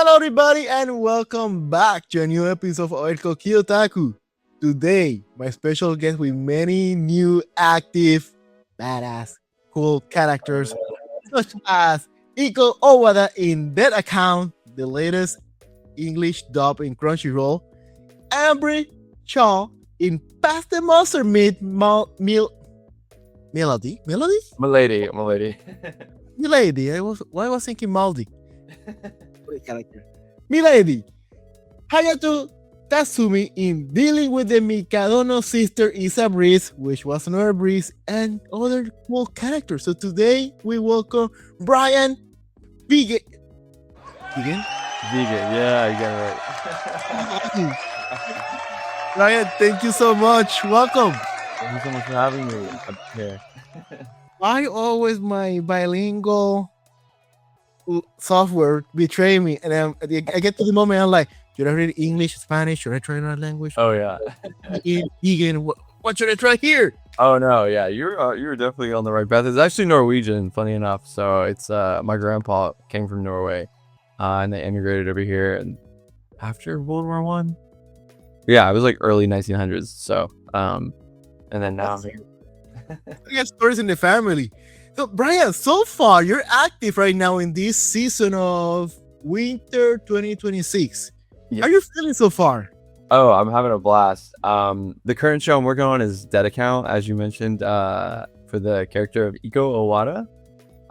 Hello, everybody, and welcome back to a new episode of Koki Otaku. Today, my special guest with many new, active, badass, cool characters, such as Ikko Oowada in Dead Account, the latest English dub in Crunchyroll, Ambry Schall in Past the Monster Milady? Milady. Milady. I was thinking Maldi. Great character. Milady. Hayato Tatsumi in dealing with the Mikadono sister Isa Breeze, which was another Breeze, and other cool characters. So today we welcome Brian Vigen. Vigen? Vegan, yeah, you got it right. Brian, thank you so much. Welcome. Thank you so much for having me up here. I always my bilingual software betray me, and I get to the moment I'm like, should I read English, Spanish? Should I try another language? Oh yeah. Vegan. What should I try here? Oh no, yeah, you're definitely on the right path. It's actually Norwegian, funny enough. So it's my grandpa came from Norway, and they immigrated over here, and after World War One. Yeah, it was like early 1900s. So and then now I'm here. I got stories in the family. So, Brian, so far you're active right now in this season of Winter 2026. Yes. How are you feeling so far? Oh, I'm having a blast. The current show I'm working on is Dead Account, as you mentioned, for the character of Ikko Oowada.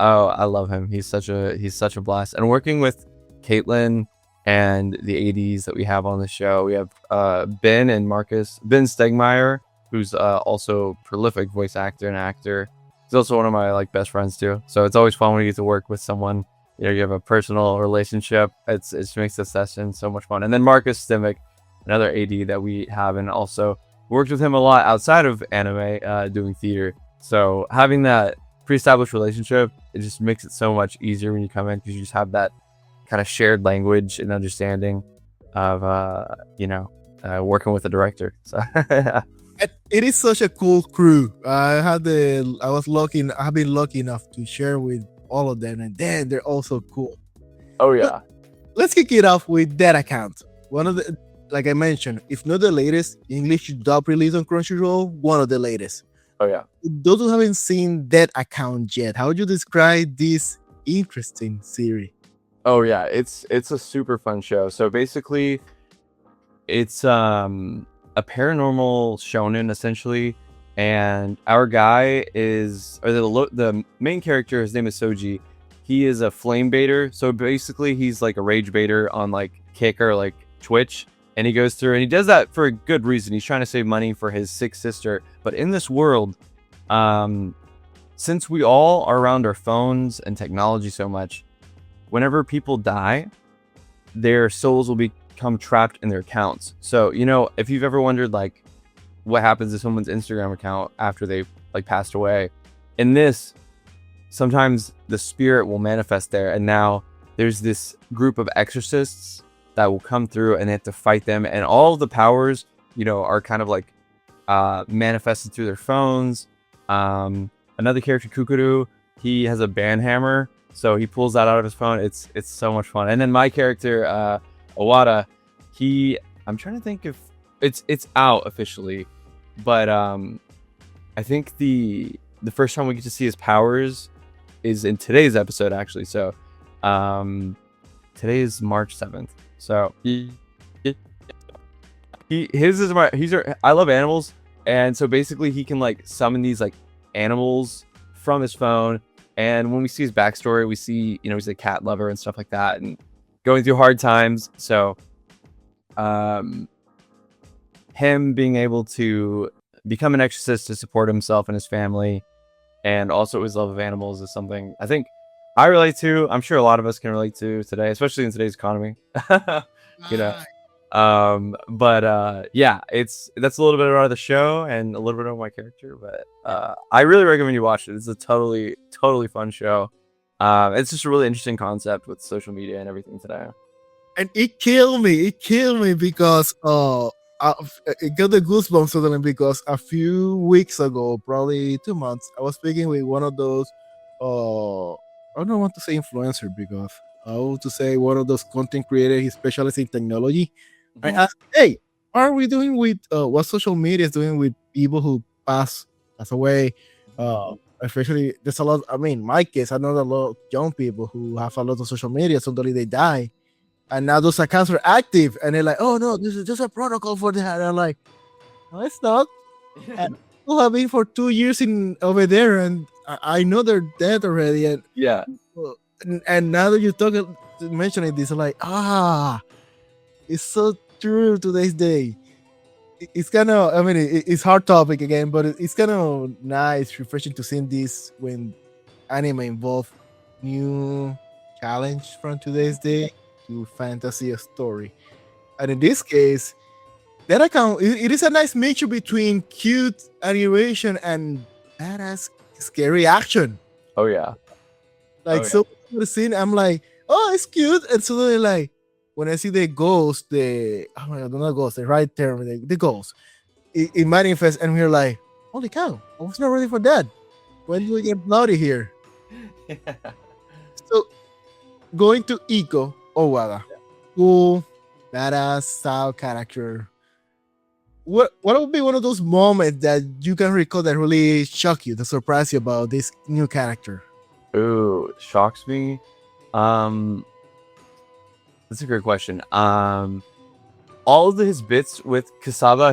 Oh, I love him. He's such a blast. And working with Caitlin and the ADs that we have on the show, we have Ben and Marcus. Ben Stegmeyer, who's also prolific voice actor and actor. He's also one of my best friends too. So it's always fun when you get to work with someone. You know, you have a personal relationship. It just makes the session so much fun. And then Marcus Stimick, another AD that we have, and also worked with him a lot outside of anime, doing theater. So having that pre-established relationship, it just makes it so much easier when you come in, because you just have that kind of shared language and understanding of working with the director. So It is such a cool crew. I've been lucky enough to share with all of them, and then they're also cool. oh yeah. Let's kick it off with That Account. One of the, like I mentioned, if not the latest English dub release on Crunchyroll, one of the latest. Oh yeah. Those who haven't seen That Account yet, how would you describe this interesting series? Oh yeah, it's a super fun show. So basically, it's a paranormal shonen essentially, and our guy is, or the main character, his name is Soji. He is a flame baiter. So basically, he's like a rage baiter on like Kick or like Twitch, and he goes through and he does that for a good reason. He's trying to save money for his sick sister. But in this world, since we all are around our phones and technology so much, whenever people die, their souls will become trapped in their accounts. So, you know, if you've ever wondered like what happens to someone's Instagram account after they've like passed away, in this, sometimes the spirit will manifest there, and now there's this group of exorcists that will come through and they have to fight them, and all of the powers, you know, are kind of like manifested through their phones. Another character, Kukuru, he has a band hammer, so he pulls that out of his phone. It's so much fun. And then my character, Oowada, I'm trying to think if it's out officially, but I think the first time we get to see his powers is in today's episode actually. So today is March 7th. So I love animals, and so basically he can like summon these like animals from his phone. And when we see his backstory, we see, you know, he's a cat lover and stuff like that, and going through hard times. So him being able to become an exorcist to support himself and his family, and also his love of animals, is something I think I relate to. I'm sure a lot of us can relate to today, especially in today's economy. You know. Yeah, that's a little bit about the show and a little bit of my character, but I really recommend you watch it. It's a totally fun show. It's just a really interesting concept with social media and everything today. And it killed me because it got the goosebumps suddenly, because a few weeks ago, probably 2 months, I was speaking with one of those I don't want to say influencer, because how to say, one of those content creators. He specializes in technology. I asked, hey, what are we doing with what social media is doing with people who pass away? Especially, there's a lot. I mean, my case, I know a lot of young people who have a lot of social media. Suddenly they die, and now those accounts are active, and they're like, oh no, this is just a protocol for that. And I'm like, no, it's not. And people have been for 2 years in over there, and I know they're dead already. And Yeah. and now that you talk mentioning this, I'm like, it's so true today's day. It's kind of, I mean, it's hard topic again, but it's kind of nice, refreshing to see this when anime involve new challenge from today's day to fantasy a story. And in this case, that account, it is a nice mixture between cute animation and badass scary action. Oh yeah. Like, Oh, so the scene, I'm like, oh, it's cute, and suddenly like when I see the ghost, the, oh my god, not ghost, the right term, the ghost, it manifests, and we're like, holy cow, I was not ready for that. When do we get bloody here? yeah. So going to Ikko Oowada, cool, badass style character. What would be one of those moments that you can recall that really shock you, that surprise you about this new character? Ooh, shocks me. Um, that's a great question. All of his bits with Kasaba,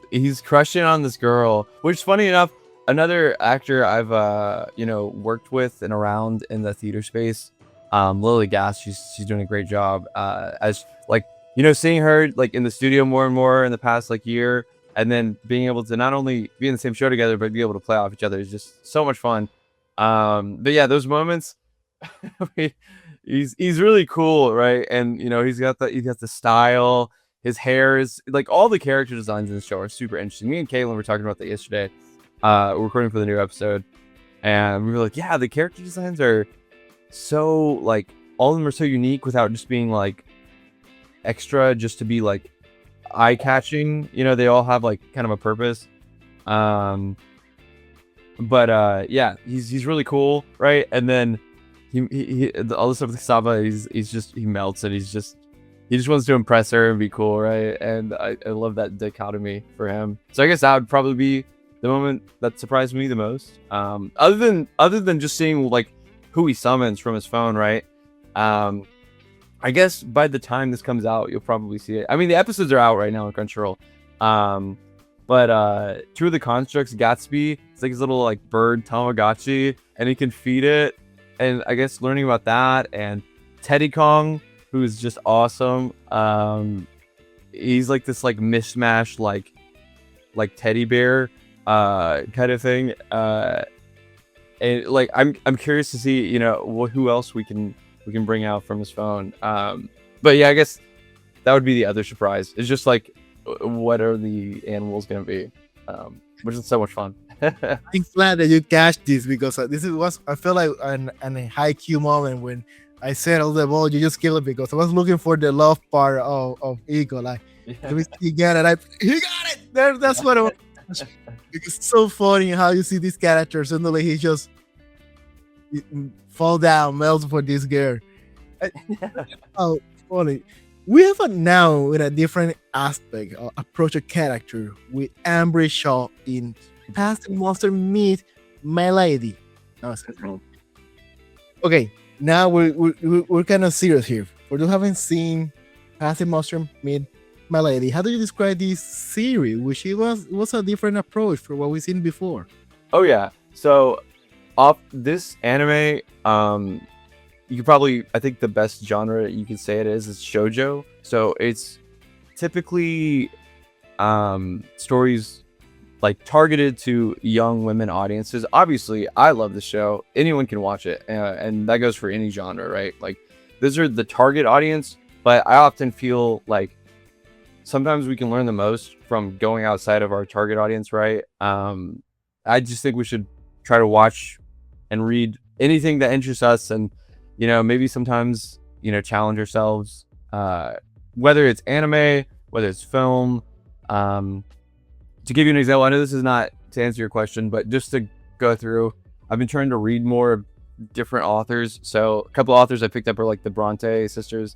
he's crushing on this girl, which, funny enough, another actor I've worked with and around in the theater space, Lily Gass, she's doing a great job. As like, seeing her like in the studio more and more in the past like year, and then being able to not only be in the same show together but be able to play off each other is just so much fun. But yeah, those moments, he's really cool, right? And he's got the style. His hair is like, all the character designs in the show are super interesting. Me and Caitlin were talking about that yesterday, recording for the new episode, and we were like, yeah, the character designs are so like, all of them are so unique without just being like extra just to be like eye catching. They all have like kind of a purpose. But yeah, he's really cool, right? And then he all the stuff with Saba, he melts, and he just wants to impress her and be cool, right? And I love that dichotomy for him. So I guess that would probably be the moment that surprised me the most. Other than just seeing like who he summons from his phone, right? I guess by the time this comes out, you'll probably see it. I mean, the episodes are out right now on Crunchyroll. But two of the constructs, Gatsby, it's like his little like bird Tamagotchi, and he can feed it. And I guess learning about that, and Teddy Kong, who's just awesome. He's like this like mishmash like teddy bear kind of thing. And like I'm curious to see who else we can bring out from his phone. But yeah, I guess that would be the other surprise. It's just like, what are the animals gonna be? Which is so much fun. I'm glad that you catch this, because this was, I feel like an high Q moment when I said all the ball, you just kill it, because I was looking for the love part of Ego. Like, he got it. He got it. That's what I was. It's so funny how you see this character suddenly he just fall down, melt for this girl. Oh, funny. We have now in a different aspect, approach a character with Ambry Schall in Past Monster Meet Milady. No, okay, now we're kind of serious here. For those who haven't seen Past Monster Meet Milady, how do you describe this series? Which it was a different approach from what we've seen before. Oh yeah. So off this anime, you could probably, I think the best genre you could say it is shoujo. So it's typically stories like targeted to young women audiences. Obviously, I love the show. Anyone can watch it, and that goes for any genre, right? Like, those are the target audience, but I often feel like sometimes we can learn the most from going outside of our target audience, right? I just think we should try to watch and read anything that interests us, and maybe sometimes challenge ourselves, whether it's anime, whether it's film. To give you an example, I know this is not to answer your question, but just to go through, I've been trying to read more different authors. So a couple authors I picked up are like the Bronte sisters.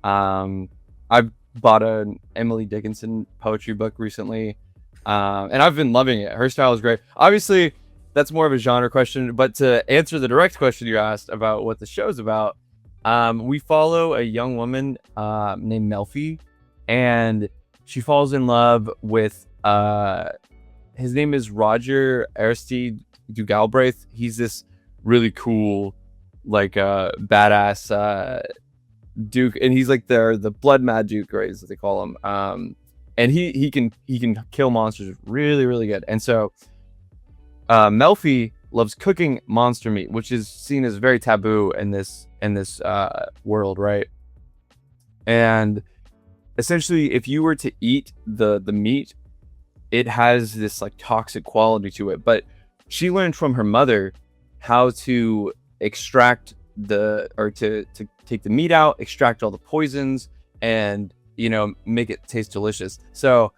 I've bought an Emily Dickinson poetry book recently, and I've been loving it. Her style is great. Obviously, that's more of a genre question, but to answer the direct question you asked about what the show's about, we follow a young woman named Melfi, and she falls in love with his name is Roger Aristide du Galbraith. He's this really cool, like badass duke, and he's like the blood mad duke, right, as they call him. And he can kill monsters really, really good. And so Melfi loves cooking monster meat, which is seen as very taboo in this world, right? And essentially, if you were to eat the meat, it has this like toxic quality to it. But she learned from her mother how to extract to take the meat out, extract all the poisons, and make it taste delicious. So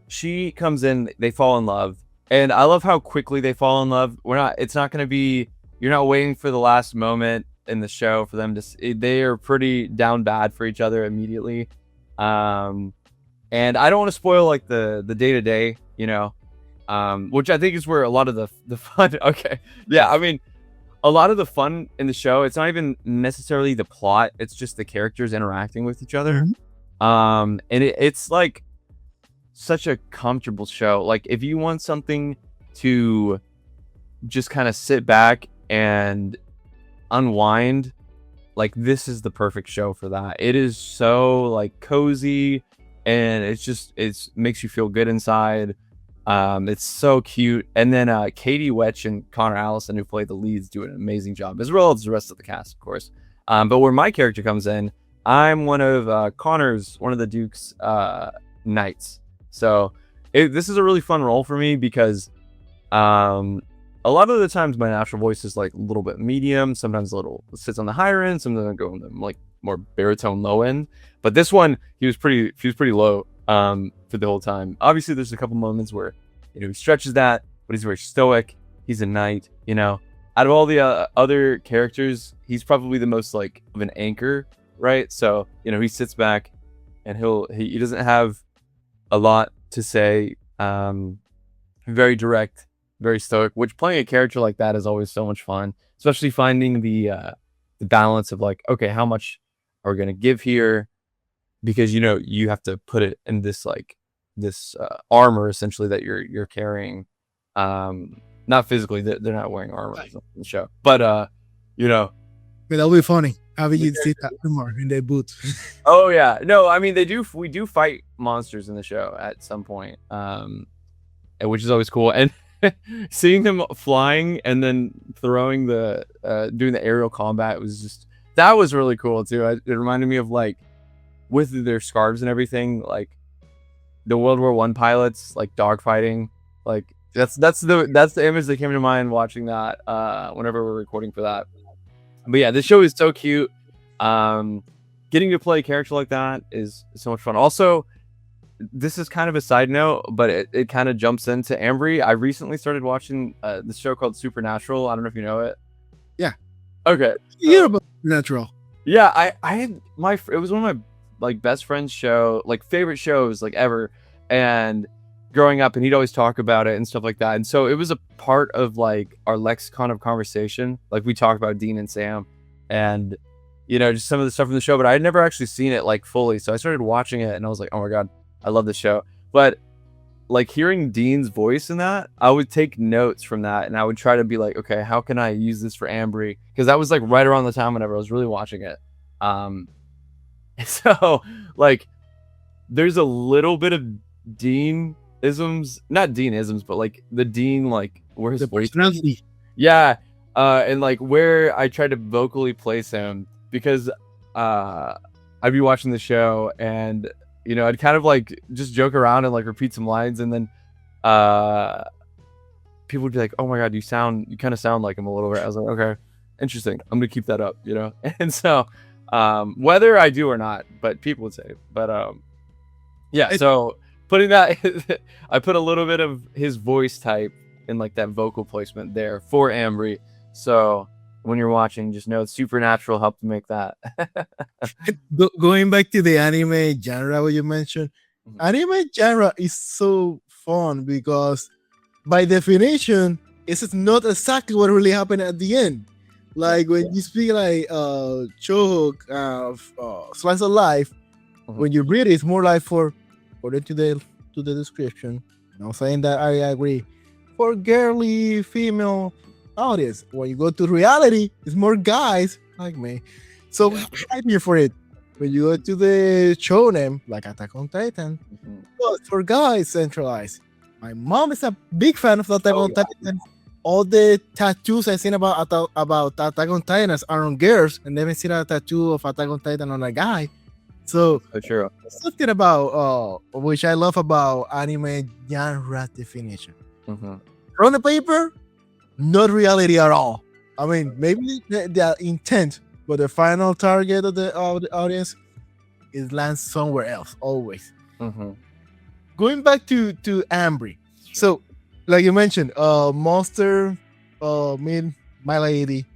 she comes in, they fall in love, and I love how quickly they fall in love. It's not going to be, you're not waiting for the last moment in the show for them to. They are pretty down bad for each other immediately. And I don't want to spoil like the day to day, which I think is where a lot of the fun. Okay, yeah, I mean, a lot of the fun in the show, it's not even necessarily the plot; it's just the characters interacting with each other. And it's like such a comfortable show. Like if you want something to just kind of sit back and unwind, like this is the perfect show for that. It is so like cozy, and it makes you feel good inside. It's so cute. And then Katie Wetch and Connor Allison, who play the leads, do an amazing job, as well as the rest of the cast, of course. But where my character comes in, I'm one of the Duke's knights. So this is a really fun role for me because a lot of the times my natural voice is like a little bit medium, sometimes a little sits on the higher end, sometimes I go on the like more baritone low end. But this one, he was pretty low for the whole time. Obviously, there's a couple moments where he stretches that, but he's very stoic. He's a knight. Out of all the other characters, he's probably the most like of an anchor, right? So he sits back, and he doesn't have a lot to say. Very direct, very stoic. Which playing a character like that is always so much fun, especially finding the balance of like, okay, how much are we gonna give here? Because you have to put it in this like this armor essentially that you're carrying, not physically, they're not wearing armor in the show, but But that'll be funny having you see that armor in their boots. Oh yeah, no, I mean we do fight monsters in the show at some point, which is always cool. And seeing them flying and then throwing doing the aerial combat that was really cool too. It reminded me of like, with their scarves and everything, like the World War I pilots, like dogfighting. Like that's the image that came to mind watching that whenever we're recording for that. But yeah, this show is so cute. Getting to play a character like that is so much fun. Also, this is kind of a side note, but it kind of jumps into Ambry. I recently started watching this show called Supernatural. I don't know if you know it. Yeah. Okay. You hear about Natural? Yeah, I had it was one of my like best friend's show, like favorite shows like ever, and growing up, and he'd always talk about it and stuff like that. And so it was a part of like our lexicon of conversation. Like we talked about Dean and Sam and just some of the stuff from the show, but I had never actually seen it like fully. So I started watching it and I was like, oh my god, I love this show. But like hearing Dean's voice in that, I would take notes from that and I would try to be like, okay, how can I use this for Ambry? Because that was like right around the time whenever I was really watching it. So like there's a little bit of Dean isms, not Dean isms, but like the Dean, like where his voice, yeah, and like where I tried to vocally place him, because I'd be watching the show and I'd kind of like just joke around and like repeat some lines, and then people would be like, oh my god, you kind of sound like him a little bit. I was like, okay, interesting, I'm gonna keep that up, and so whether I do or not, but people would say, but yeah, so putting that I put a little bit of his voice type in like that vocal placement there for Ambry. So when you're watching, just know Supernatural helped make that. Going back to the anime genre, what you mentioned, anime genre is so fun because by definition, it's not exactly what really happened at the end. Like when you speak like Choho slice of life, when you read it, it's more like for according to the description. Not saying that I agree. For girly female audience. When you go to reality, it's more guys like me. So I'm here for it. When you go to the shonen, like Attack on Titan, well, for guys centralized. My mom is a big fan of Attack on Titan. All the tattoos I've seen about Attack on Titan are on girls, and never seen a tattoo of Attack on Titan on a guy. So true. Something about which I love about anime genre definition. From the paper, not reality at all. I mean, maybe the intent, but the final target of the audience is lands somewhere else always. Going back to Ambry, so like you mentioned, Monster, Milady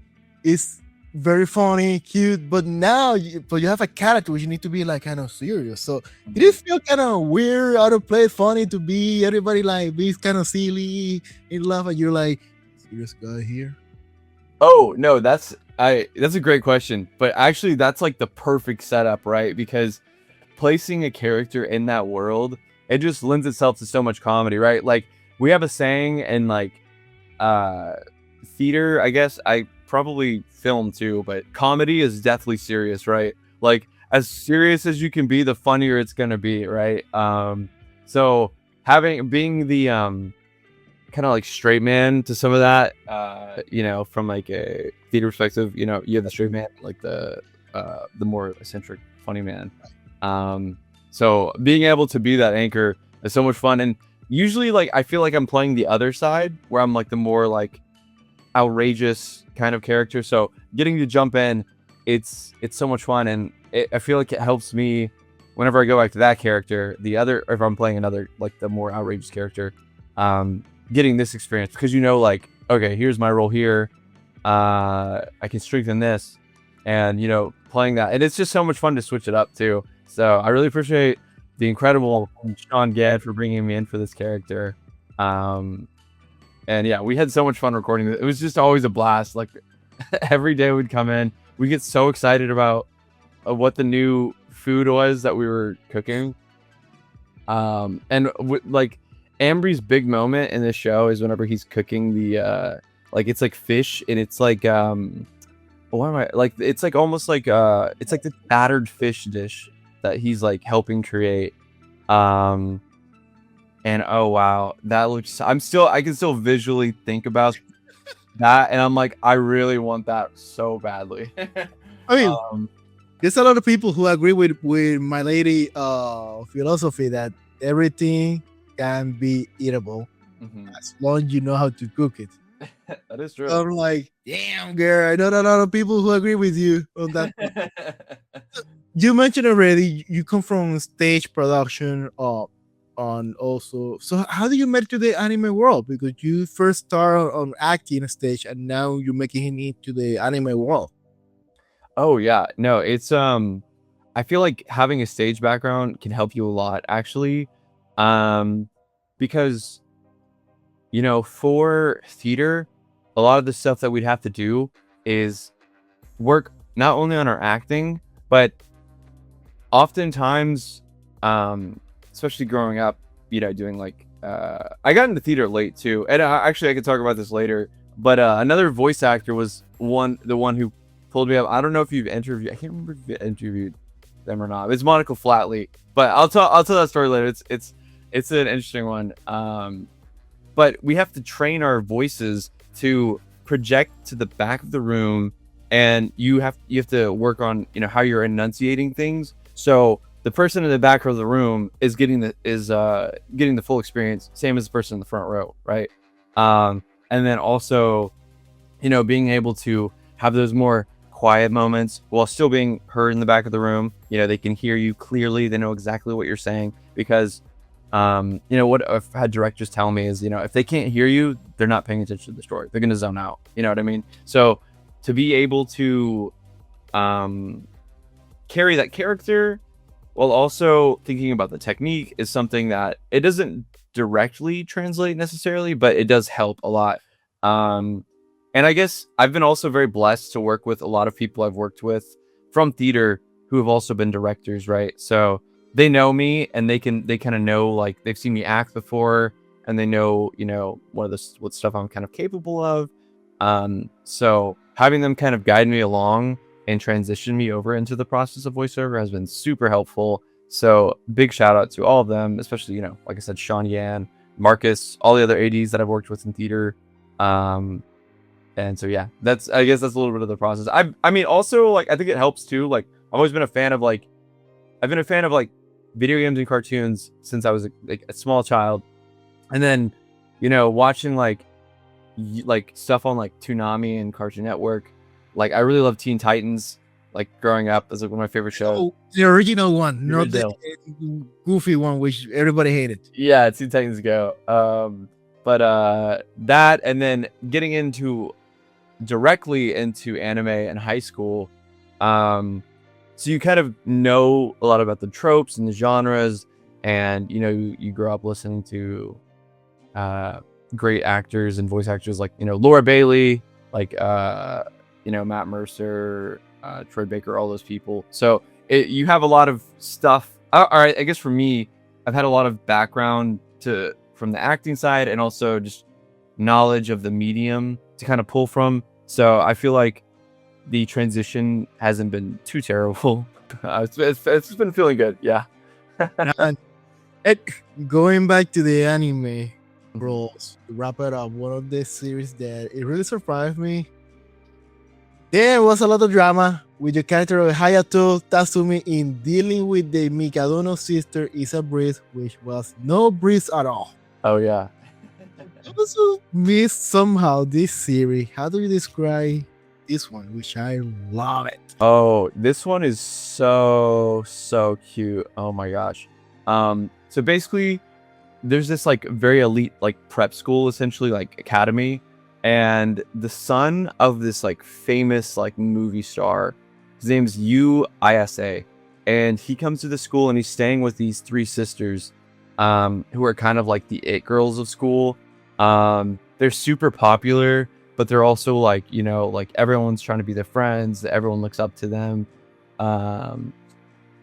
is very funny, cute, but now you have a character which you need to be like kind of serious. So it is feel kind of weird, out of place, funny to be everybody like be kind of silly in love, and you're like, serious guy here. Oh no, that's a great question, but actually that's like the perfect setup, right? Because placing a character in that world, it just lends itself to so much comedy, right? Like we have a saying in like theater, I guess I probably film too, but comedy is deathly serious, right? Like as serious as you can be, the funnier it's gonna be, right? So being the kind of like straight man to some of that, from like a theater perspective, you have the straight man, like the more eccentric funny man. So being able to be that anchor is so much fun, and usually like I feel like I'm playing the other side where I'm like the more like outrageous kind of character. So getting to jump in, it's so much fun, and I feel like it helps me whenever I go back to that character. The other, if I'm playing another like the more outrageous character, getting this experience because like, okay, here's my role here. I can strengthen this, and playing that, and it's just so much fun to switch it up too. So I really appreciate the incredible Sean Gadd for bringing me in for this character. And yeah, we had so much fun recording it. It was just always a blast. Like every day we'd come in, we get so excited about what the new food was that we were cooking. Like Ambry's big moment in this show is whenever he's cooking the it's like fish, and it's like what am I like? It's like almost like it's like the battered fish dish that he's like helping create. And oh wow, that looks. I can still visually think about that, and I'm like, I really want that so badly. I mean, there's a lot of people who agree with Milady philosophy that everything can be eatable as long as you know how to cook it. That is true. I'm like, damn, girl, I know a lot of people who agree with you on that. You mentioned already you come from stage production on also. So how do you met to the anime world? Because you first started on acting stage and now you're making it to the anime world. Oh yeah, no, it's I feel like having a stage background can help you a lot actually, because for theater, a lot of the stuff that we'd have to do is work not only on our acting, but oftentimes, especially growing up, doing like I got into theater late too, and actually I could talk about this later. But another voice actor was the one who pulled me up. I don't know if you've interviewed. I can't remember if you interviewed them or not. It's Monica Flatley, but I'll tell that story later. It's an interesting one. But we have to train our voices to project to the back of the room, and you have to work on how you're enunciating things. So the person in the back of the room is getting the full experience, same as the person in the front row, right? And then also, being able to have those more quiet moments while still being heard in the back of the room. They can hear you clearly. They know exactly what you're saying because, what I've had directors tell me is, if they can't hear you, they're not paying attention to the story. They're going to zone out. You know what I mean? So to be able to carry that character while also thinking about the technique is something that it doesn't directly translate necessarily, but it does help a lot. And I guess I've been also very blessed to work with a lot of people I've worked with from theater who have also been directors, right? So they know me and they kind of know, like, they've seen me act before and they know, what stuff I'm kind of capable of. So having them kind of guide me along and transition me over into the process of voiceover has been super helpful. So big shout out to all of them, especially, like I said, Sean Yan, Marcus, all the other ADs that I've worked with in theater. And so, yeah, I guess that's a little bit of the process. I mean, also, like, I think it helps too. Like, I've always been a fan of video games and cartoons since I was a small child. And then, watching like stuff on like Toonami and Cartoon Network. Like, I really love Teen Titans. Like, growing up, is like one of my favorite shows. Oh, the original one, not the goofy one, which everybody hated. Yeah, Teen Titans Go. But that, and then getting directly into anime in high school. So you kind of know a lot about the tropes and the genres, and you grow up listening to great actors and voice actors like Laura Bailey, like Matt Mercer, Troy Baker, all those people. So you have a lot of stuff. All right, I guess for me, I've had a lot of background from the acting side and also just knowledge of the medium to kind of pull from. So I feel like the transition hasn't been too terrible. It's been feeling good. Yeah. And going back to the anime roles, to wrap it up, one of the series that it really surprised me. There was a lot of drama with the character of Hayato Tatsumi in dealing with the Mikadono sister Isa Breeze, which was no breeze at all. Oh yeah. I also missed somehow this series. How do you describe this one, which I love it? Oh, this one is so cute. Oh my gosh. So basically there's this like very elite like prep school, essentially like academy, and the son of this like famous like movie star, his name's Isa, and he comes to the school and he's staying with these three sisters who are kind of like the it girls of school. They're super popular, but they're also like, like everyone's trying to be their friends. Everyone looks up to them.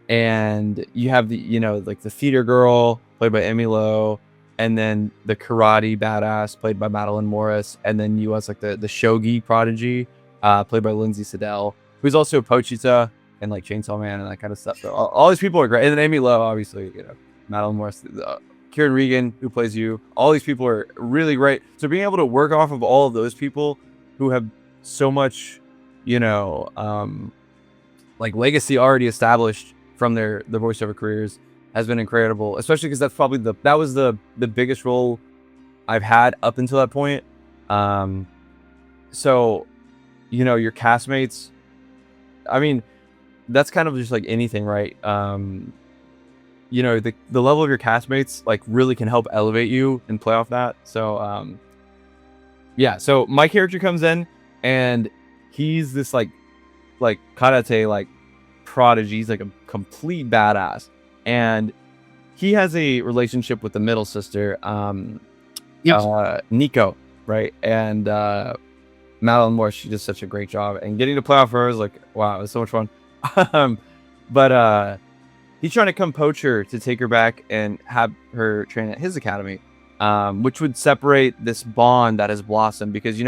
And you have the, like the theater girl played by Emmy Lowe, and then the karate badass played by Madeline Morris. And then you has like the shogi prodigy, played by Lindsay Siddell, who's also Pochita and like Chainsaw Man and that kind of stuff. So all these people are great. And then Emmy Lowe, obviously, Madeline Morris, Kieran Regan, who plays you. All these people are really great. So being able to work off of all of those people who have so much, like legacy already established from their voiceover careers has been incredible. Especially because that's probably that was the biggest role I've had up until that point. So, your castmates. I mean, that's kind of just like anything, right? The level of your castmates like really can help elevate you and play off that. So yeah, so my character comes in and he's this like karate like prodigy. He's like a complete badass, and he has a relationship with the middle sister, Nico, right? And Madeline Moore, she does such a great job, and getting to play off her is like, wow, it was so much fun. But he's trying to come poach her to take her back and have her train at his academy, which would separate this bond that has blossomed, because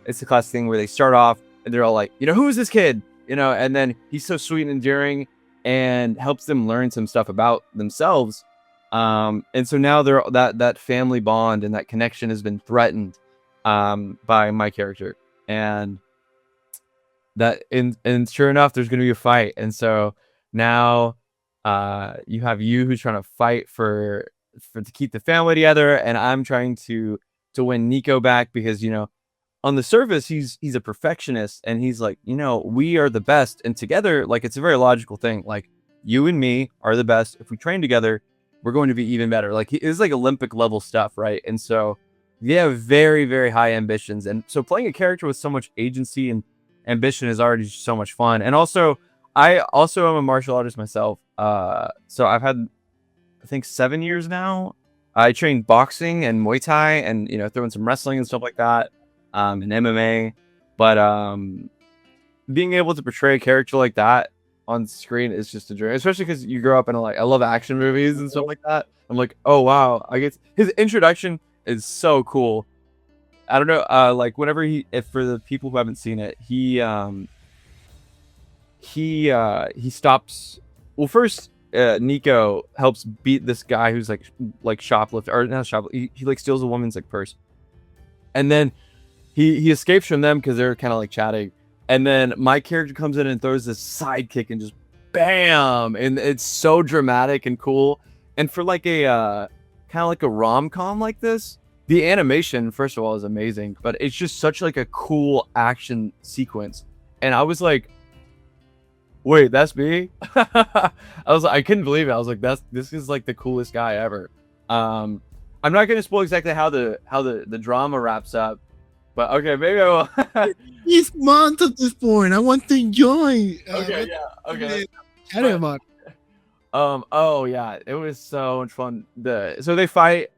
it's the classic thing where they start off and they're all like, who is this kid, and then he's so sweet and endearing and helps them learn some stuff about themselves, and so now they're that family bond and that connection has been threatened by my character, and sure enough, there's going to be a fight, and so now you have who's trying to fight to keep the family together, and I'm trying to win Nico back, because on the surface he's a perfectionist, and he's like, we are the best, and together, like, it's a very logical thing, like, you and me are the best. If we train together, we're going to be even better. Like, it's like Olympic level stuff, right? And so they have very, very high ambitions, and so playing a character with so much agency and ambition is already so much fun. And also, I also am a martial artist myself. So I've had, I think, 7 years now. I train boxing and Muay Thai, and throw in some wrestling and stuff like that, and MMA. But being able to portray a character like that on screen is just a dream, especially because you grow up in I love action movies and stuff like that. I'm like, oh wow, I guess his introduction is so cool. I don't know, like whenever if for the people who haven't seen it, he stops. Well, first, Nico helps beat this guy who's like shoplifter, or not shoplifter. He like steals a woman's purse, and then he escapes from them because they're kind of like chatting. And then my character comes in and throws this sidekick and just bam, and it's so dramatic and cool. And for like a kind of like a rom-com like this, the animation, first of all, is amazing, but it's just such like a cool action sequence. And I was like, wait, that's me? I couldn't believe it. I was like, this is like the coolest guy ever. I'm not gonna spoil exactly how the drama wraps up, but okay, maybe I will. It's month at this point. I want to enjoy. Okay, yeah, okay. Tell me about it. Oh yeah, it was so much fun. So they fight,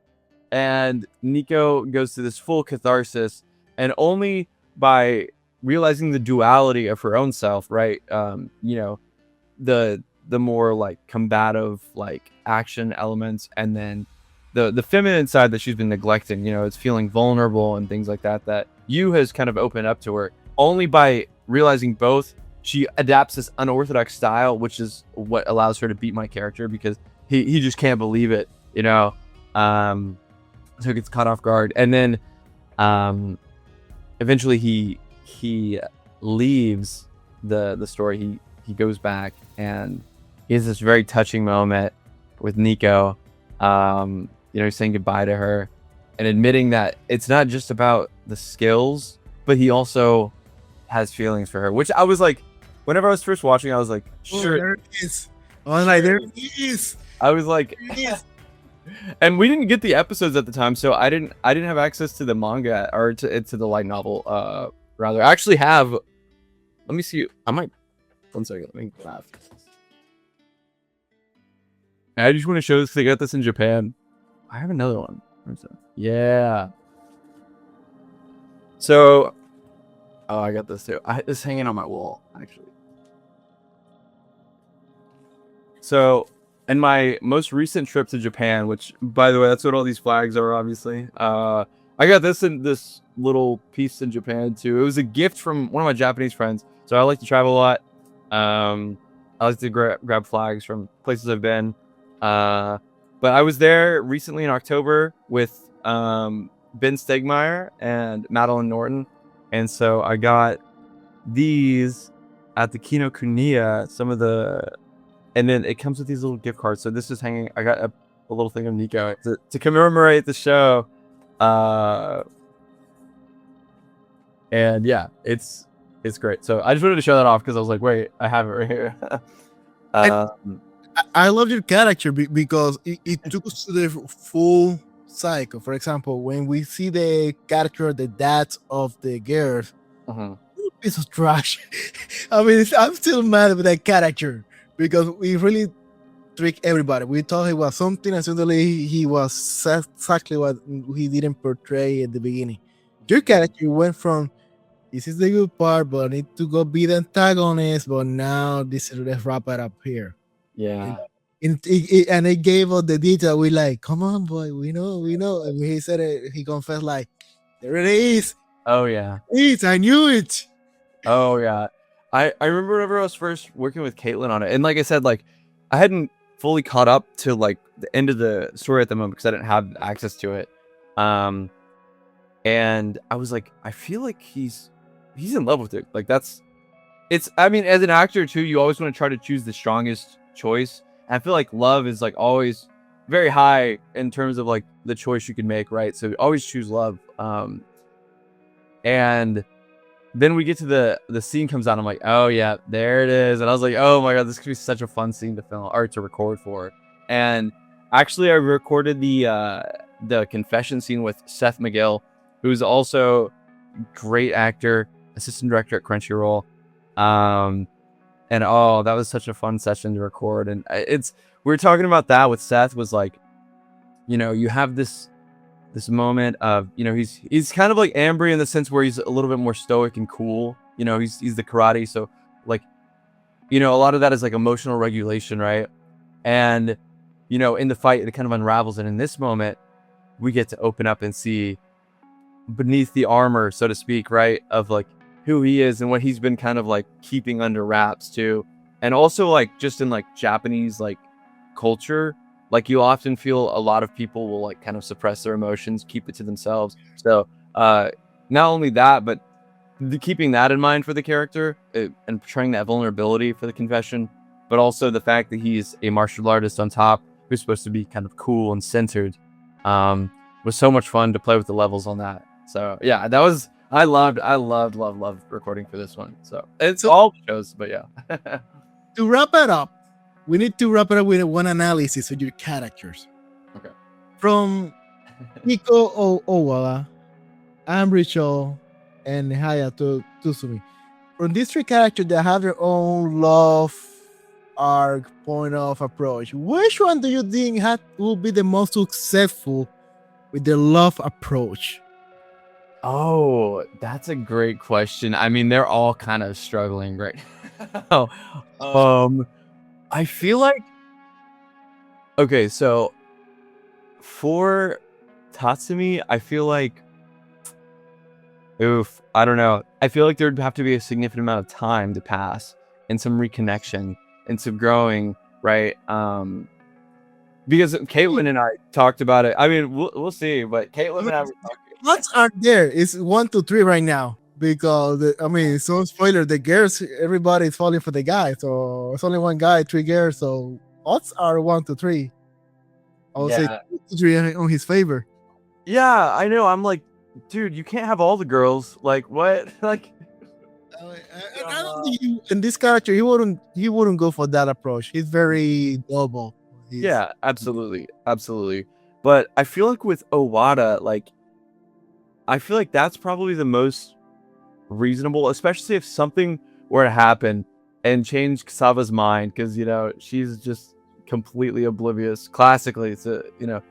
and Nico goes through this full catharsis, and only by realizing the duality of her own self, right? The more like combative, like action elements, and then the feminine side that she's been neglecting. It's feeling vulnerable and things like that. That Yu has kind of opened up to her. Only by realizing both, she adapts this unorthodox style, which is what allows her to beat my character, because he just can't believe it. So he gets caught off guard, and then eventually he leaves the story. He goes back, and he has this very touching moment with Nico, saying goodbye to her and admitting that it's not just about the skills, but he also has feelings for her, which I was like, whenever I was first watching, I was like, sure. There it is. I was like, there it is. I was like, and we didn't get the episodes at the time, so I didn't have access to the manga or to the light novel. Rather, I actually have. Let me see. I might. One second. Let me laugh. I just want to show this. They got this in Japan. I have another one. Where's that? Yeah. So, I got this too. It's hanging on my wall, actually. So, in my most recent trip to Japan, which, by the way, that's what all these flags are, obviously. I got this in this little piece in Japan too. It was a gift from one of my Japanese friends. So I like to travel a lot. I like to grab flags from places I've been. But I was there recently in October with Ben Stegmeyer and Madeline Norton, and so I got these at the Kinokuniya. And then it comes with these little gift cards. So this is hanging. I got a little thing of Nico to commemorate the show. And yeah, it's great. So I just wanted to show that off because I was like, wait, I have it right here. I love your character because it took us to the full cycle. For example, when we see the character, the dads of the girls, piece of trash. I mean, I'm still mad with that character because we really tricked everybody. We thought he was something, and suddenly he was exactly what he didn't portray at the beginning. Your character went from, this is the good part, but I need to go be the antagonist, but now let's wrap it up here. Yeah. And it gave us the detail. We like, come on, boy, we know. And he said it, he confessed like, there it is. Oh yeah. I knew it. Oh yeah. I remember whenever I was first working with Caitlin on it, and like I said, like I hadn't fully caught up to like the end of the story at the moment because I didn't have access to it. And I was like, I feel like he's in love with it. Like I mean, as an actor too, you always want to try to choose the strongest choice. And I feel like love is like always very high in terms of like the choice you can make, right? So always choose love. And then we get to the scene comes out. I'm like, oh yeah, there it is. And I was like, oh my god, this could be such a fun scene to film or to record for. And actually, I recorded the confession scene with Seth McGill, who's also a great actor. assistant director at Crunchyroll. And oh, that was such a fun session to record. And we were talking about that with Seth, was like, you have this moment of, he's kind of like Ambry in the sense where he's a little bit more stoic and cool. He's the karate, so like, a lot of that is like emotional regulation, right? And in the fight, it kind of unravels. And in this moment, we get to open up and see beneath the armor, so to speak, right, of like who he is and what he's been kind of like keeping under wraps too. And also like just in like Japanese like culture, like you often feel a lot of people will like kind of suppress their emotions, keep it to themselves. So not only that, but keeping that in mind for the character and portraying that vulnerability for the confession, but also the fact that he's a martial artist on top who's supposed to be kind of cool and centered, was so much fun to play with the levels on that. So yeah, that was, I loved recording for this one. So it's all shows, but yeah. To wrap it up, we need to wrap it up with one analysis of your characters. Okay. From Ikko Oowada, Ambry, Schall, and Hayato Tatsumi. From these three characters that have their own love arc, point of approach, which one do you think will be the most successful with the love approach? Oh, that's a great question. I mean, they're all kind of struggling right now. I feel like, okay, so for Tatsumi, I feel like, I don't know. I feel like there'd have to be a significant amount of time to pass and some reconnection and some growing, right? Because Caitlin and I talked about it. I mean, we'll see, but Caitlin and I were talking. What's are there? It's 1 to 3 right now because so spoiler. The girls, everybody's falling for the guy, so it's only one guy, 3 girls. So odds are 1 to 3. I would say 2 to 3 on his favor. Yeah, I know. I'm like, dude, you can't have all the girls. Like what? Like, I don't think in this character he wouldn't go for that approach. He's very double. Yeah, absolutely. But I feel like with Oowada, like, I feel like that's probably the most reasonable, especially if something were to happen and change Kasava's mind, because she's just completely oblivious classically to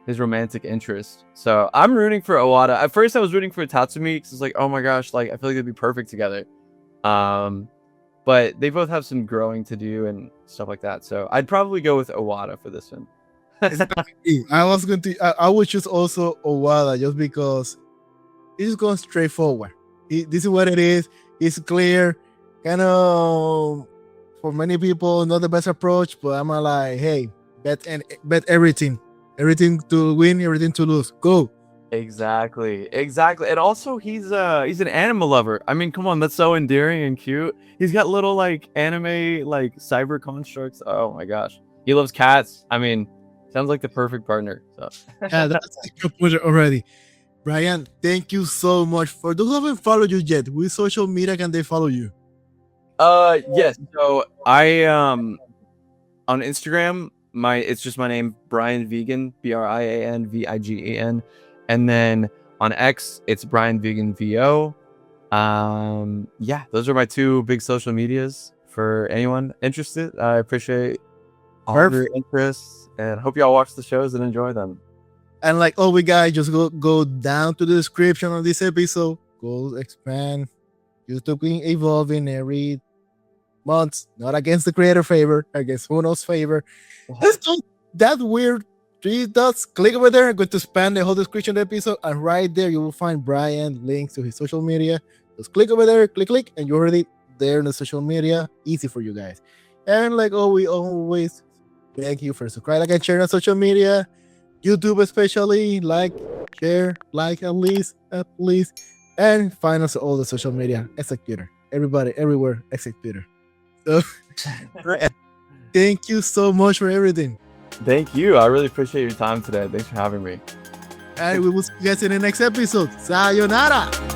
his romantic interest. So I'm rooting for Oowada. At first I was rooting for Tatsumi because it's like, oh my gosh, like I feel like they'd be perfect together. But they both have some growing to do and stuff like that. So I'd probably go with Oowada for this one. I would choose also Oowada just because he's going straightforward. This is what it is. It's clear. Kind of, for many people, not the best approach, but I'm like, hey, bet everything. Everything to win, everything to lose. Go. Exactly. And also he's an animal lover. I mean, come on, that's so endearing and cute. He's got little like anime like cyber constructs. Oh my gosh. He loves cats. I mean, sounds like the perfect partner. So yeah, that's a pleasure already. Brian, thank you so much. For those who haven't followed you yet, which social media can they follow you? Yes. So I on Instagram, it's just my name, Brian Vigen, Brian Vigen, and then on X, it's Brian Vigen VO. Yeah, those are my 2 big social medias for anyone interested. I appreciate all of your interests and hope y'all watch the shows and enjoy them. And like all we guys, just go down to the description of this episode. Go expand. YouTube being evolving every month. Not against the creator favor, against who knows favor. Let's do that weird 3 dots. Click over there. I'm going to span the whole description of the episode. And right there, you will find Brian links to his social media. Just click over there, click, and you're already there in the social media. Easy for you guys. And like we always thank you for subscribing, and sharing on social media. YouTube especially, share, at least, and find us all the social media except Twitter. Everybody, everywhere except Twitter. So, thank you so much for everything. Thank you. I really appreciate your time today. Thanks for having me. And we will see you guys in the next episode. Sayonara.